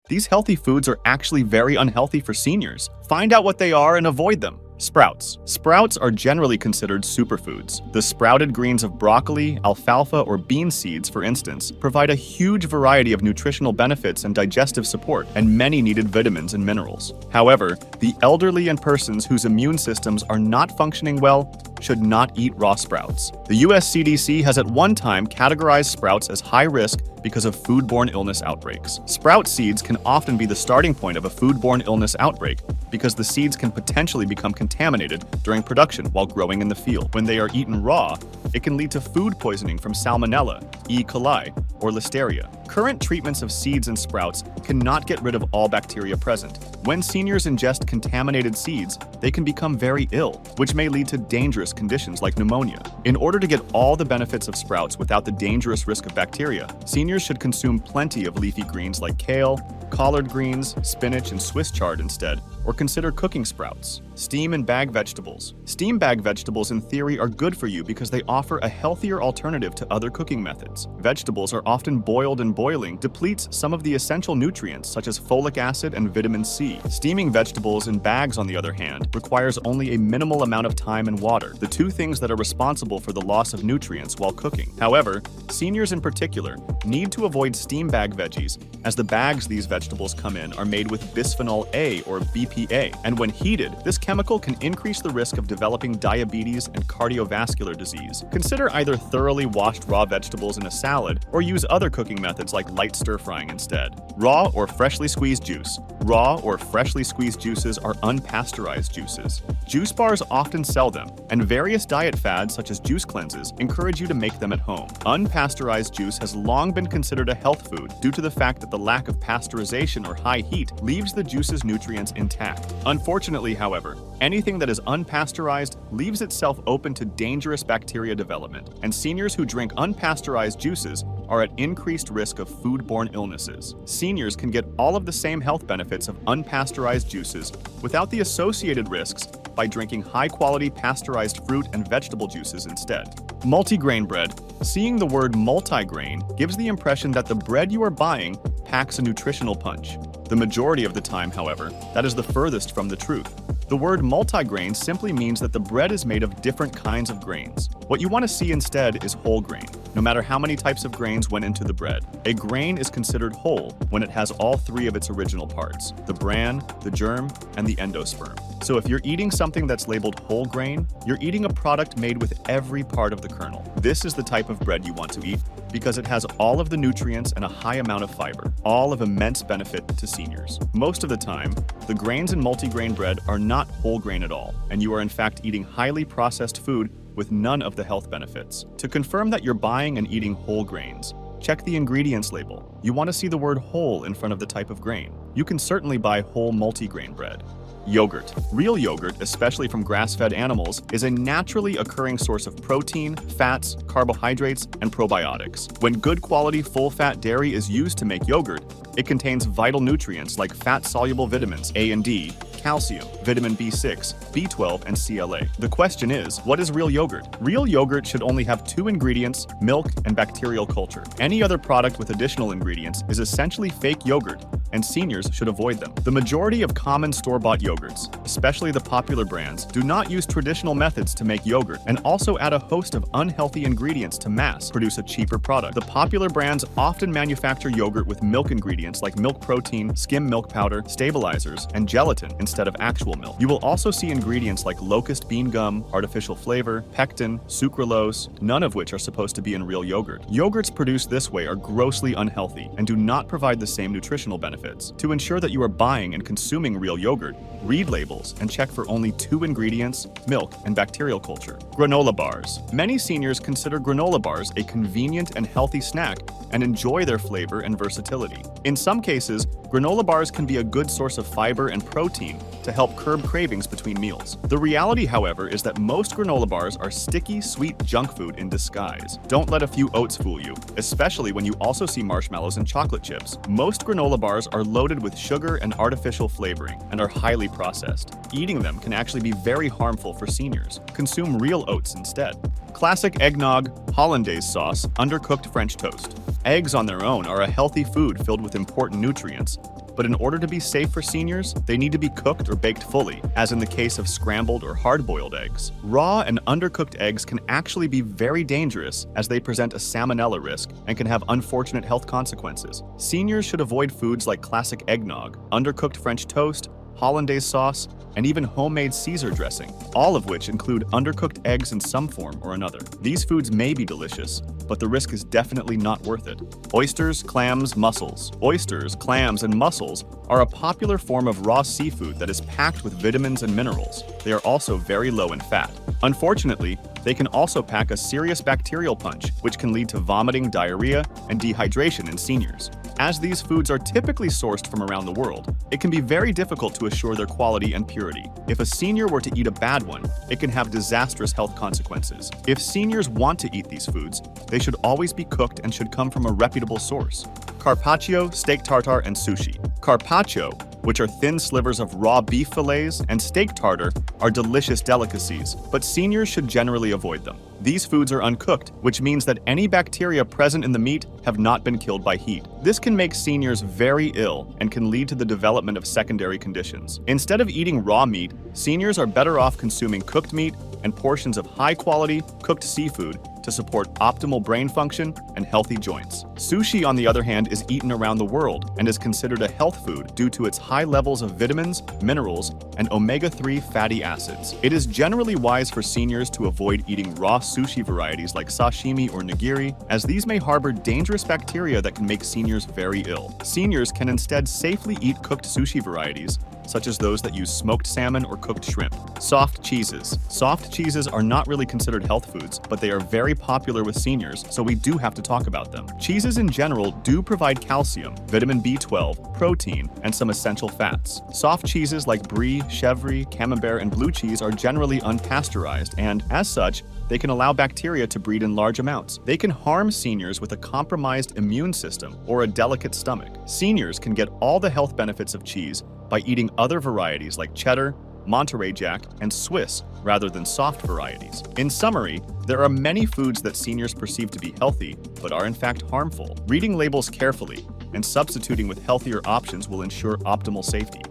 These healthy foods are actually very unhealthy for seniors. Find out what they are and avoid them. Sprouts are generally considered superfoods. The sprouted greens of broccoli, alfalfa, or bean seeds, for instance, provide a huge variety of nutritional benefits and digestive support, and many need vitamins and minerals. However, the elderly and persons whose immune systems are naturally not functioning well should not eat raw sprouts. The US CDC has at one time categorized sprouts as high risk because of foodborne illness outbreaks. Sprout seeds can often be the starting point of a foodborne illness outbreak because the seeds can potentially become contaminated during production while growing in the field. When they are eaten raw, it can lead to food poisoning from Salmonella, E. coli, or Listeria. Current treatments of seeds and sprouts cannot get rid of all bacteria present. When seniors ingest contaminated seeds, they can become very ill, which may lead to dangerous conditions like pneumonia. In order to get all the benefits of sprouts without the dangerous risk of bacteria, seniors should consume plenty of leafy greens like kale, collard greens, spinach, and Swiss chard instead, or consider cooking sprouts. Steam and bag vegetables. Steam bag vegetables in theory are good for you because they offer a healthier alternative to other cooking methods. Vegetables are often boiled, and boiling depletes some of the essential nutrients such as folic acid and vitamin C. Steaming vegetables in bags, on the other hand, requires only a minimal amount of time and water, the two things that are responsible for the loss of nutrients while cooking. However, seniors in particular need to avoid steam bag veggies, as the bags these vegetables come in are made with bisphenol A or BPA, and when heated, this chemical can increase the risk of developing diabetes and cardiovascular disease. Consider either thoroughly washed raw vegetables in a salad or use other cooking methods like light stir-frying instead. Raw or freshly squeezed juice. Raw or freshly squeezed juices are unpasteurized juices. Juice bars often sell them, and various diet fads such as juice cleanses encourage you to make them at home. Unpasteurized juice has long been considered a health food due to the fact that the lack of pasteurization or high heat leaves the juice's nutrients intact. Unfortunately, however, anything that is unpasteurized leaves itself open to dangerous bacteria development, and seniors who drink unpasteurized juices are at increased risk of foodborne illnesses. Seniors can get all of the same health benefits of unpasteurized juices without the associated risks by drinking high-quality pasteurized fruit and vegetable juices instead. Multigrain bread. Seeing the word multigrain gives the impression that the bread you are buying packs a nutritional punch. The majority of the time, however, that is the furthest from the truth. The word multigrain simply means that the bread is made of different kinds of grains. What you want to see instead is whole grain, no matter how many types of grains went into the bread. A grain is considered whole when it has all three of its original parts: the bran, the germ, and the endosperm. So if you're eating something that's labeled whole grain, you're eating a product made with every part of the kernel. This is the type of bread you want to eat because it has all of the nutrients and a high amount of fiber, all of immense benefit to seniors. Most of the time, the grains in multigrain bread are not whole grain at all, and you are in fact eating highly processed food with none of the health benefits. To confirm that you're buying and eating whole grains, check the ingredients label. You want to see the word whole in front of the type of grain. You can certainly buy whole multigrain bread. Yogurt. Real yogurt, especially from grass-fed animals, is a naturally occurring source of protein, fats, carbohydrates, and probiotics. When good quality full-fat dairy is used to make yogurt, it contains vital nutrients like fat-soluble vitamins A and D, calcium, vitamin B6, B12, and CLA. The question is, what is real yogurt? Real yogurt should only have two ingredients: milk and bacterial culture. Any other product with additional ingredients is essentially fake yogurt, and seniors should avoid them. The majority of common store-bought yogurts, especially the popular brands, do not use traditional methods to make yogurt and also add a host of unhealthy ingredients to mass produce a cheaper product. The popular brands often manufacture yogurt with milk ingredients like milk protein, skim milk powder, stabilizers, and gelatin instead of actual milk. You will also see ingredients like locust bean gum, artificial flavor, pectin, sucralose, none of which are supposed to be in real yogurt. Yogurts produced this way are grossly unhealthy and do not provide the same nutritional benefits. To ensure that you are buying and consuming real yogurt, read labels and check for only two ingredients: milk and bacterial culture. Granola bars. Many seniors consider granola bars a convenient and healthy snack and enjoy their flavor and versatility. In some cases, granola bars can be a good source of fiber and protein to help curb cravings between meals. The reality, however, is that most granola bars are sticky, sweet junk food in disguise. Don't let a few oats fool you, especially when you also see marshmallows and chocolate chips. Most granola bars are loaded with sugar and artificial flavoring and are highly processed. Eating them can actually be very harmful for seniors. Consume real oats instead. Classic eggnog, hollandaise sauce, undercooked French toast. Eggs on their own are a healthy food filled with important nutrients, but in order to be safe for seniors, they need to be cooked or baked fully, as in the case of scrambled or hard-boiled eggs. Raw and undercooked eggs can actually be very dangerous as they present a salmonella risk and can have unfortunate health consequences. Seniors should avoid foods like classic eggnog, undercooked French toast, hollandaise sauce, and even homemade Caesar dressing, all of which include undercooked eggs in some form or another. These foods may be delicious, but the risk is definitely not worth it. Oysters, clams, mussels. Oysters, clams, and mussels are a popular form of raw seafood that is packed with vitamins and minerals. They are also very low in fat. Unfortunately, they can also pack a serious bacterial punch, which can lead to vomiting, diarrhea, and dehydration in seniors. As these foods are typically sourced from around the world, it can be very difficult to assure their quality and purity. If a senior were to eat a bad one, it can have disastrous health consequences. If seniors want to eat these foods, they should always be cooked and should come from a reputable source. Carpaccio, steak tartare, and sushi. Carpaccio, which are thin slivers of raw beef fillets, and steak tartare are delicious delicacies, but seniors should generally avoid them. These foods are uncooked, which means that any bacteria present in the meat have not been killed by heat. This can make seniors very ill and can lead to the development of secondary conditions. Instead of eating raw meat, seniors are better off consuming cooked meat and portions of high-quality, cooked seafood to support optimal brain function and healthy joints. Sushi, on the other hand, is eaten around the world and is considered a health food due to its high levels of vitamins, minerals, and omega-3 fatty acids. It is generally wise for seniors to avoid eating raw sushi varieties like sashimi or nigiri, as these may harbor dangerous bacteria that can make seniors very ill. Seniors can instead safely eat cooked sushi varieties, such as those that use smoked salmon or cooked shrimp. Soft cheeses. Soft cheeses are not really considered health foods, but they are very popular with seniors, so we do have to talk about them. Cheeses in general do provide calcium, vitamin B12, protein, and some essential fats. Soft cheeses like brie, chèvre, camembert, and blue cheese are generally unpasteurized, and as such, they can allow bacteria to breed in large amounts. They can harm seniors with a compromised immune system or a delicate stomach. Seniors can get all the health benefits of cheese by eating other varieties like cheddar, Monterey Jack, and Swiss rather than soft varieties. In summary, there are many foods that seniors perceive to be healthy but are in fact harmful. Reading labels carefully and substituting with healthier options will ensure optimal safety.